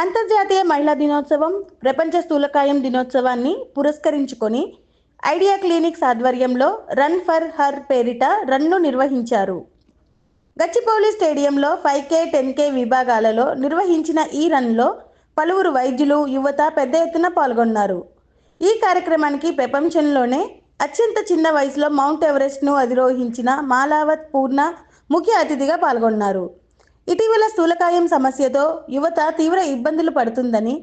అంతర్జాతీయ మహిళా దినోత్సవం, ప్రపంచ స్థూలకాయం దినోత్సవాన్ని పురస్కరించుకొని ఐడియా క్లినిక్స్ ఆధ్వర్యంలో రన్ ఫర్ హర్ పేరిట రన్ను నిర్వహించారు. గచ్చిబౌలి స్టేడియంలో 5K, 10K విభాగాలలో నిర్వహించిన ఈ రన్లో పలువురు వైద్యులు, యువత పెద్ద ఎత్తున పాల్గొన్నారు. ఈ కార్యక్రమానికి ప్రపంచంలోనే అత్యంత చిన్న వయసులో మౌంట్ ఎవరెస్ట్ను అధిరోహించిన మాలావత్ పూర్ణ ముఖ్య అతిథిగా పాల్గొన్నారు. ఇటీవల స్థూలకాయం సమస్యతో యువత తీవ్ర ఇబ్బందులు పడుతుందని,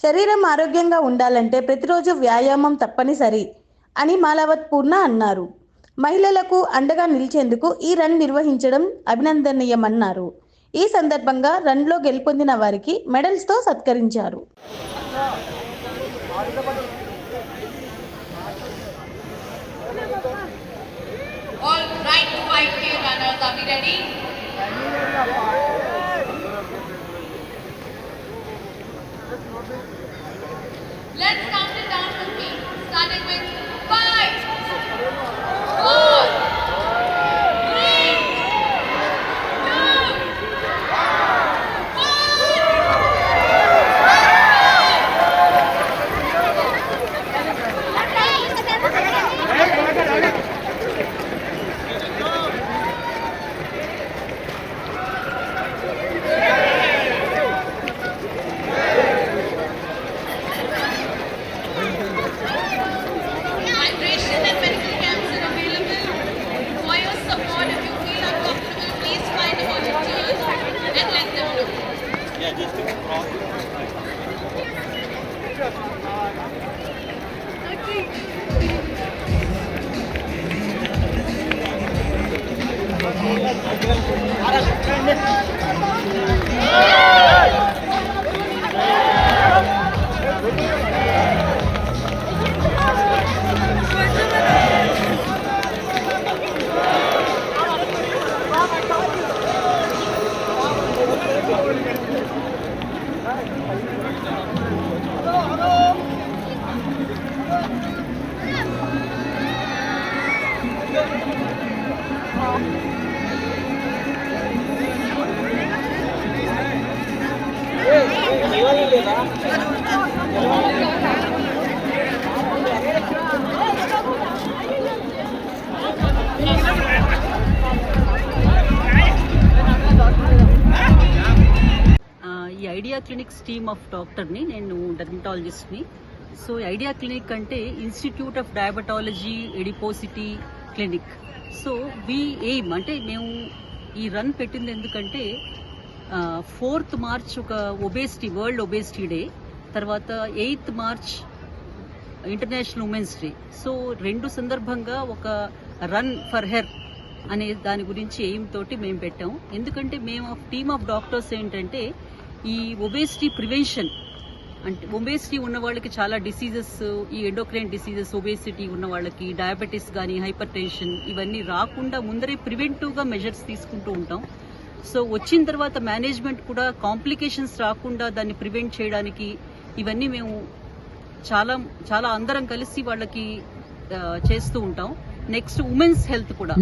శరీరం ఆరోగ్యంగా ఉండాలంటే ప్రతిరోజు వ్యాయామం తప్పనిసరి అని మాలావత్ పూర్ణ అన్నారు. మహిళలకు అండగా నిలిచేందుకు ఈ రన్ నిర్వహించడం అభినందనీయమన్నారు. ఈ సందర్భంగా రన్లో గెలుపొందిన వారికి మెడల్స్తో సత్కరించారు. All right, 5K runners, are we ready? Let's count it down with me, starting with 5, 4, 3, 2, 1. ఈ ఐడియా క్లినిక్స్ టీమ్ ఆఫ్ డాక్టర్ని, నేను డెర్మటాలజిస్ట్ని. సో ఐడియా క్లినిక్ అంటే institute of diabetology adiposity clinic. So we aim అంటే మేము ఈ రన్ పెట్టింది ఎందుకంటే 4th మార్చ్ ఒక ఒబేసిటీ, వరల్డ్ ఒబేసిటీ డే, తర్వాత 8th March international women's day. So రెండు సందర్భంగా ఒక రన్ ఫర్ హెర్ అనే దాని గురించి ఎయిమ్ తోటి మేము పెట్టాం. ఎందుకంటే మేము టీమ్ ఆఫ్ డాక్టర్స్ ఏంటంటే ఈ ఒబేసిటీ ప్రివెన్షన్ అంటే ఒబేసిటీ ఉన్న వాళ్ళకి చాలా డిసీజెస్, ఈ ఎండోక్రైన్ డిసీజెస్, ఒబేసిటీ ఉన్న వాళ్ళకి డయాబెటీస్ కానీ, హైపర్ టెన్షన్ ఇవన్నీ రాకుండా ముందరే ప్రివెంటివ్గా మెజర్స్ తీసుకుంటూ ఉంటాం. సో వచ్చిన తర్వాత మేనేజ్మెంట్ కూడా కాంప్లికేషన్స్ రాకుండా దాన్ని ప్రివెంట్ చేయడానికి ఇవన్నీ మేము చాలా చాలా అందరం కలిసి వాళ్ళకి చేస్తూ ఉంటాం. నెక్స్ట్ ఉమెన్స్ హెల్త్ కూడా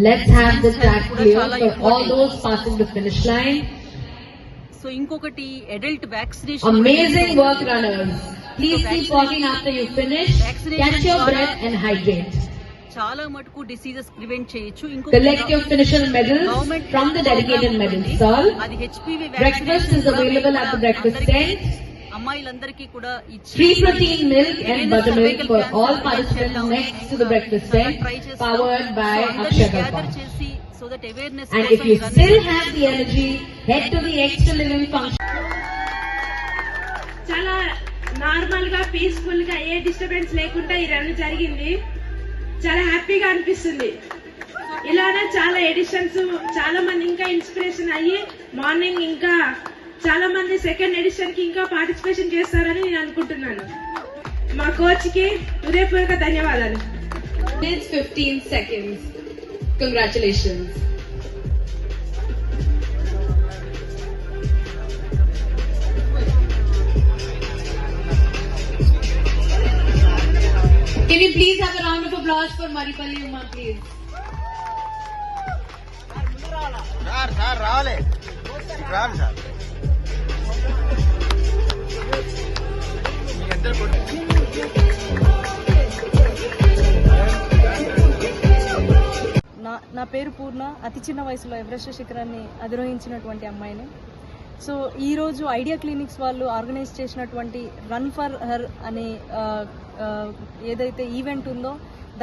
సో ఇంకొకటి adult vaccination. Amazing work, runners. Please keep walking after you finish. Catch your breath and hydrate. చాలా మటుకు డిసీజెస్ ప్రివెంట్ చేయొచ్చు. Collect your finisher medals from the dedicated medal stall. అది HPV Breakfast is available at the breakfast tent. అమ్మాయిలందరికీ కూడా Free protein milk and buttermilk for all participants next to the breakfast tent, powered by Akshaya. So that awareness. And if you still have the energy, head to the extra living function. చాలా normal గా, peaceful గా, ఏ disturbance లేకుండా ఈ run జరిగింది. చాలా హ్యాపీగా అనిపిస్తుంది. ఇలానే చాలా ఎడిషన్స్, చాలా మంది ఇంకా ఇన్స్పిరేషన్ అయ్యి మార్నింగ్ ఇంకా చాలా మంది సెకండ్ ఎడిషన్ కి ఇంకా పార్టిసిపేషన్ చేస్తారని నేను అనుకుంటున్నాను. మా కోచ్ కి హృదయపూర్వక ధన్యవాదాలు. 15 seconds. Congratulations. Can you please have a round of applause for Maripalli Uma, please? Sir, ravale. Ram sir. పేరు పూర్ణ. అతి చిన్న వయసులో ఎవరెస్ట్ శిఖరాన్ని అధిరోహించినటువంటి అమ్మాయిని. సో ఈరోజు ఐడియా క్లినిక్స్ వాళ్ళు ఆర్గనైజ్ చేసినటువంటి రన్ ఫర్ హర్ అనే ఏదైతే ఈవెంట్ ఉందో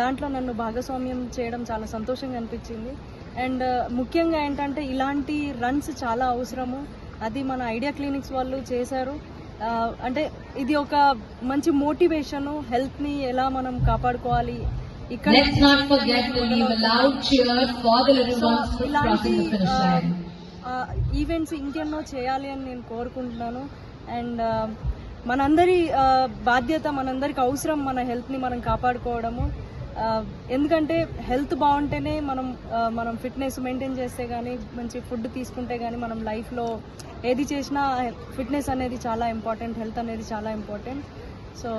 దాంట్లో నన్ను భాగస్వామ్యం చేయడం చాలా సంతోషంగా అనిపించింది. అండ్ ముఖ్యంగా ఏంటంటే ఇలాంటి రన్స్ చాలా అవసరము. అది మన ఐడియా క్లినిక్స్ వాళ్ళు చేశారు. అంటే ఇది ఒక మంచి మోటివేషన్, హెల్త్ని ఎలా మనం కాపాడుకోవాలి. ఇక్కడ ఇలాంటి ఈవెంట్స్ ఇంకెన్నో చేయాలి అని నేను కోరుకుంటున్నాను. అండ్ మనందరి బాధ్యత, మనందరికి అవసరం మన హెల్త్ని మనం కాపాడుకోవడము. ఎందుకంటే హెల్త్ బాగుంటేనే మనం ఫిట్నెస్ మెయింటైన్ చేస్తే కానీ, మంచి ఫుడ్ తీసుకుంటే కానీ మనం లైఫ్లో ఏది చేసినా ఫిట్నెస్ అనేది చాలా ఇంపార్టెంట్, హెల్త్ అనేది చాలా ఇంపార్టెంట్. సో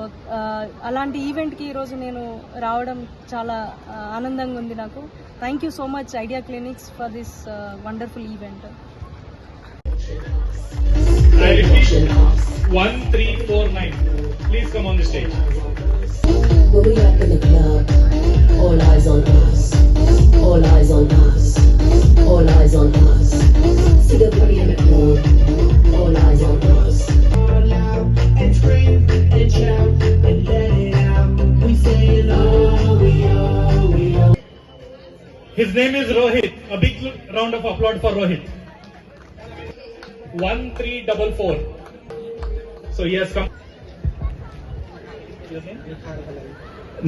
అలాంటి ఈవెంట్కి ఈరోజు నేను రావడం చాలా ఆనందంగా ఉంది నాకు. Thank you so much idea clinics for this wonderful event. 1349. Please come on the stage. When we up in the club, all eyes on us, all eyes on us, all eyes on us. See the party in the club, all eyes on us. All out and scream and shout and let it out. We say oh, we are. His name is Rohit. A big round of applause for Rohit. 1344. So he has come.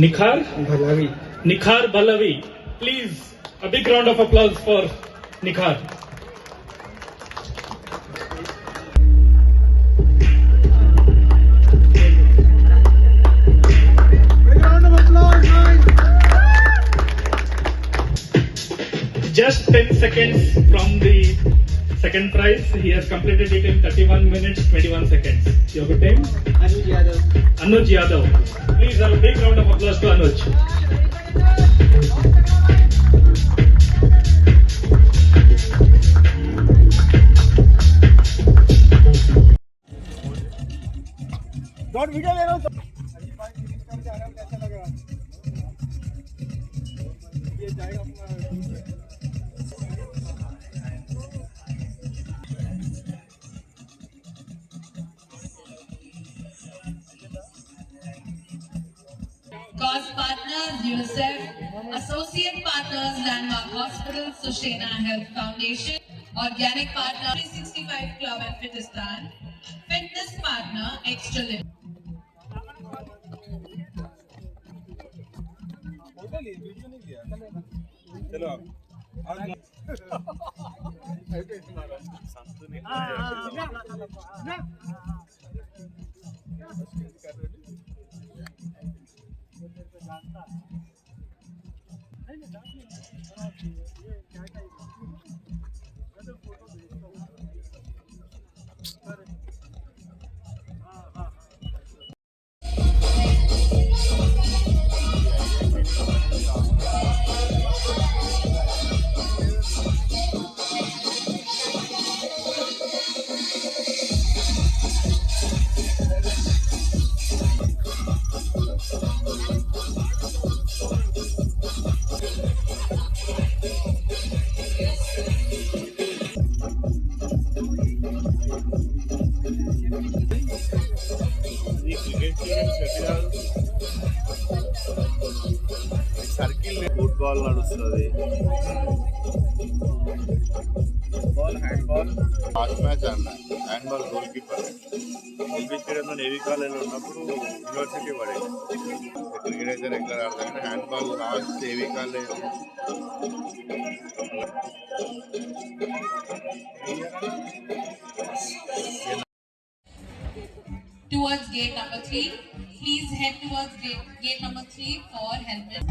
Nikhar Balavi. Nikhar Balavi. Please, a big round of applause for Nikhar. Just 10 seconds from the second prize. He has completed it in 31 minutes 21 seconds. Your good name? Anuj Yadav. Please have a big round of applause to Anuj. Cause partners UNICEF, associate partners Landmark Hospital, Sushena Health Foundation, organic partner 365 Club and Fitistan, fitness partner Extra Limit. Circle football నడుస్తుంది, football, handball. Last match అన్న handball goal keeper గెలిపించడంలో navy కాలేజీలో ఉన్నప్పుడు university పడేది. Cricket అయితే regular ఆడతాం కానీ handball last navy college. Towards gate number 3. Please head towards gate number 3 for helmet.